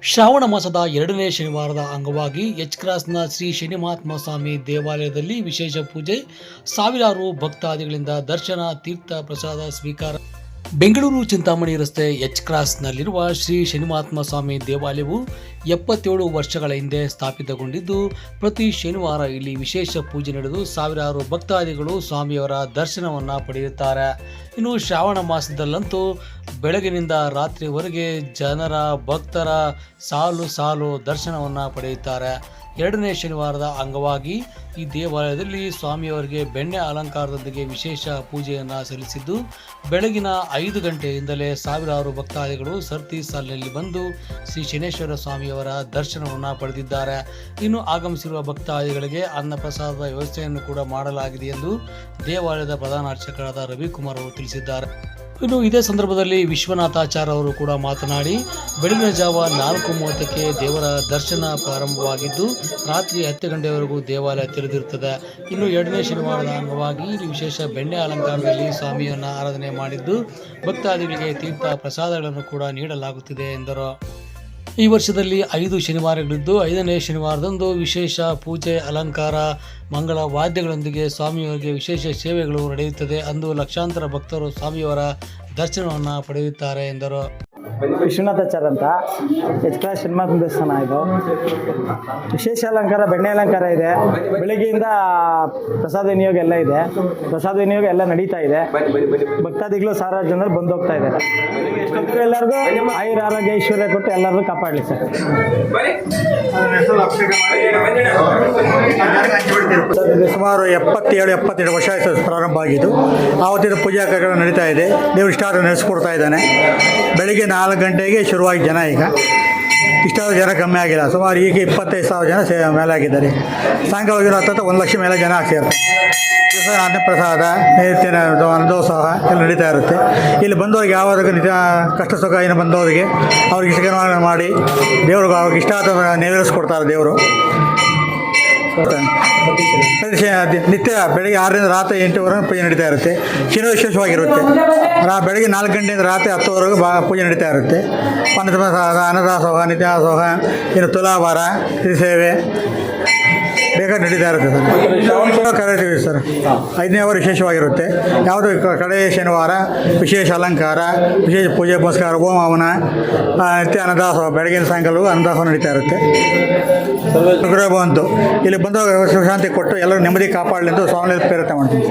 ಶ್ರಾವಣ ಮಾಸದ 2ನೇ ಶನಿವಾರದ ಅಂಗವಾಗಿ ಎಚ್ ಕ್ರಾಸ್ನ ಶ್ರೀ ಶನಿಮಹಾತ್ಮ ಸ್ವಾಮಿ ದೇವಾಲಯದಲ್ಲಿ ವಿಶೇಷ ಪೂಜೆ, ಸಾವಿರಾರು ಭಕ್ತಾದಿಗಳಿಂದ ದರ್ಶನ, ತೀರ್ಥ ಪ್ರಸಾದ ಸ್ವೀಕಾರ. ಬೆಂಗಳೂರು ಚಿಂತಾಮಣಿ ರಸ್ತೆ ಎಚ್ ಕ್ರಾಸ್ನಲ್ಲಿರುವ ಶ್ರೀ ಶನಿಮಹಾತ್ಮ ಸ್ವಾಮಿ ದೇವಾಲಯವು 77 ವರ್ಷಗಳ ಹಿಂದೆ ಸ್ಥಾಪಿತಗೊಂಡಿದ್ದು, ಪ್ರತಿ ಶನಿವಾರ ಇಲ್ಲಿ ವಿಶೇಷ ಪೂಜೆ ನಡೆದು ಸಾವಿರಾರು ಭಕ್ತಾದಿಗಳು ಸ್ವಾಮಿಯವರ ದರ್ಶನವನ್ನು ಪಡೆಯುತ್ತಾರೆ. ಇನ್ನು ಶ್ರಾವಣ ಮಾಸದಲ್ಲಂತೂ ಬೆಳಗಿನಿಂದ ರಾತ್ರಿವರೆಗೆ ಜನರ ಭಕ್ತರ ಸಾಲು ದರ್ಶನವನ್ನು ಪಡೆಯುತ್ತಾರೆ. 2ನೇ ಶನಿವಾರದ ಅಂಗವಾಗಿ ಈ ದೇವಾಲಯದಲ್ಲಿ ಸ್ವಾಮಿಯವರಿಗೆ ಬೆಣ್ಣೆ ಅಲಂಕಾರದೊಂದಿಗೆ ವಿಶೇಷ ಪೂಜೆಯನ್ನು ಸಲ್ಲಿಸಿದ್ದು, ಬೆಳಗಿನ 5 ಗಂಟೆಯಿಂದಲೇ ಸಾವಿರಾರು ಭಕ್ತಾದಿಗಳು ಸರತಿ ಸಾಲಿನಲ್ಲಿ ಬಂದು ಶ್ರೀ ಶನೇಶ್ವರ ಸ್ವಾಮಿಯವರ ದರ್ಶನವನ್ನು ಪಡೆದಿದ್ದಾರೆ. ಇನ್ನು ಆಗಮಿಸಿರುವ ಭಕ್ತಾದಿಗಳಿಗೆ ಅನ್ನಪ್ರಸಾದದ ವ್ಯವಸ್ಥೆಯನ್ನು ಕೂಡ ಮಾಡಲಾಗಿದೆ ಎಂದು ದೇವಾಲಯದ ಪ್ರಧಾನ ಅರ್ಚಕರಾದ ರವಿಕುಮಾರ್ ಅವರು ತಿಳಿಸಿದ್ದಾರೆ. ಇನ್ನು ಇದೇ ಸಂದರ್ಭದಲ್ಲಿ ವಿಶ್ವನಾಥಾಚಾರ್ಯ ಅವರು ಕೂಡ ಮಾತನಾಡಿ, ಬೆಳಗಿನ ಜಾವ 4:30ಕ್ಕೆ ದೇವರ ದರ್ಶನ ಪ್ರಾರಂಭವಾಗಿದ್ದು ರಾತ್ರಿ 10 ಗಂಟೆವರೆಗೂ ದೇವಾಲಯ ತೆರೆದಿರುತ್ತದೆ. ಇನ್ನು 2ನೇ ಶನಿವಾರದ ಅಂಗವಾಗಿ ಇಲ್ಲಿ ವಿಶೇಷ ಬೆಣ್ಣೆ ಅಲಂಕಾರದಲ್ಲಿ ಸ್ವಾಮಿಯನ್ನು ಆರಾಧನೆ ಮಾಡಿದ್ದು, ಭಕ್ತಾದಿಗಳಿಗೆ ತೀರ್ಥ ಪ್ರಸಾದಗಳನ್ನು ಕೂಡ ನೀಡಲಾಗುತ್ತಿದೆ ಎಂದರು. ಈ ವರ್ಷದಲ್ಲಿ 5 ಶನಿವಾರಗಳಿದ್ದು 5ನೇ ಶನಿವಾರದಂದು ವಿಶೇಷ ಪೂಜೆ, ಅಲಂಕಾರ, ಮಂಗಳ ವಾದ್ಯಗಳೊಂದಿಗೆ ಸ್ವಾಮಿಯವರಿಗೆ ವಿಶೇಷ ಸೇವೆಗಳು ನಡೆಯುತ್ತದೆ. ಅಂದು ಲಕ್ಷಾಂತರ ಭಕ್ತರು ಸ್ವಾಮಿಯವರ ದರ್ಶನವನ್ನು ಪಡೆಯುತ್ತಾರೆ ಎಂದರು. ವಿಶ್ವನಾಥಾಚಾರ್ಯ ಅಂತ ಎಚ್ ಕ್ರಾಸ್ ಶನಿಮಹಾತ್ಮ ದೇವಸ್ಥಾನ. ಇದು ವಿಶೇಷ ಅಲಂಕಾರ, ಬೆಣ್ಣೆ ಅಲಂಕಾರ ಇದೆ. ಬೆಳಗ್ಗೆಯಿಂದ ಪ್ರಸಾದ ವಿನಿಯೋಗ ಎಲ್ಲ ಇದೆ. ಪ್ರಸಾದ ವಿನಿಯೋಗ ಎಲ್ಲ ನಡೀತಾ ಇದೆ. ಭಕ್ತಾದಿಗಳು ಸಾವಿರಾರು ಜನರು ಬಂದು ಹೋಗ್ತಾ ಇದ್ದಾರೆ. ಎಲ್ಲರಿಗೂ ಆಯುರ ಆರೋಗ್ಯ ಐಶ್ವರ್ಯ ಕೊಟ್ಟು ಎಲ್ಲರಿಗೂ ಕಾಪಾಡಲಿ ಸರ್. ಸುಮಾರು 77-78 ವರ್ಷ ಆಯಿತು ಪ್ರಾರಂಭ ಆಗಿದ್ದು. ಆವತ್ತಿನ ಪೂಜಾ ಕಾರ್ಯಕ್ರಮ ನಡೀತಾ ಇದೆ. ದೇವರು ಇಷ್ಟಾದರೂ ನಡೆಸ್ಕೊಡ್ತಾ ಇದ್ದಾನೆ. ಬೆಳಿಗ್ಗೆ 4 ಗಂಟೆಗೆ ಶುರುವಾಗಿ ಜನ ಈಗ ಇಷ್ಟಾದರೂ ಜನ ಕಮ್ಮಿ ಆಗಿಲ್ಲ. ಸುಮಾರು ಈಗ 25,000 ಜನ ಮೇಲೆ ಆಗಿದ್ದಾರೆ. ಸಾಯಂಕಾಲ 1 ಲಕ್ಷ ಮೇಲೆ ಜನ ಸೇರ್ತಾರೆ. ದಿವಸ ಅನ್ನಪ್ರಸಾದ, ನೈವೇದ್ಯ, ಅನ್ನದಾಸೋಹ ಎಲ್ಲ ನಡೀತಾ ಇರುತ್ತೆ. ಇಲ್ಲಿ ಬಂದವರಿಗೆ ಯಾವಾಗ ನಿಜ ಕಷ್ಟ ಸುಖ ಏನು ಬಂದವರಿಗೆ ಅವ್ರಿಗೆ ಇಷ್ಟ ಮಾಡಿ ದೇವ್ರಿಗೆ ಅವ್ರಿಗೆ ಇಷ್ಟ ಆದ ನೆರವೇರಿಸ್ಕೊಡ್ತಾರೆ ದೇವರು. ನಿತ್ಯ ಬೆಳಗ್ಗೆ 6ರಿಂದ ರಾತ್ರಿ 8ವರೆಗೂ ಪೂಜೆ ನಡೀತಾ ಇರುತ್ತೆ. ಶನಿವಾರ ವಿಶೇಷವಾಗಿರುತ್ತೆ. ಬೆಳಗ್ಗೆ 4 ಗಂಟೆಯಿಂದ ರಾತ್ರಿ 10ವರೆಗೂ ಪೂಜೆ ನಡೀತಾ ಇರುತ್ತೆ. ಅನ್ನದಾಸೋಹ, ನಿತ್ಯದಾಸೋಹ, ಇನ್ನು ತುಲಾಭಾರ, ಸೇವೆ ಬೇಕಾದ್ರೆ ನಡೀತಾ ಇರುತ್ತೆ ಸರ್. ಕರೀತೀವಿ ಸರ್. 5ನೇ ವಾರ ವಿಶೇಷವಾಗಿರುತ್ತೆ. ಯಾವುದು ಕಡೆ ಶನಿವಾರ ವಿಶೇಷ ಅಲಂಕಾರ, ವಿಶೇಷ ಪೂಜೆ ಪುನಸ್ಕಾರ, ಹೋಮ ಹವನ, ನಿತ್ಯ ಅನ್ನದಾಸೋಹ, ಬೆಳಗಿನ ಸಾಯಂಕಾಲವೂ ಅನ್ನದಾಸೋಹ ನಡೀತಾ ಇರುತ್ತೆ. ಗೃಹ ಬಂತು ಇಲ್ಲಿ ಬಂದವಾಗ ಶಾಂತಿ ಕೊಟ್ಟು ಎಲ್ಲರೂ ನೆಮ್ಮದಿ ಕಾಪಾಡಲಿ ಎಂದು ಸ್ವಾಮಿ ಪ್ರೇರಣೆ ಮಾಡ್ತೀವಿ.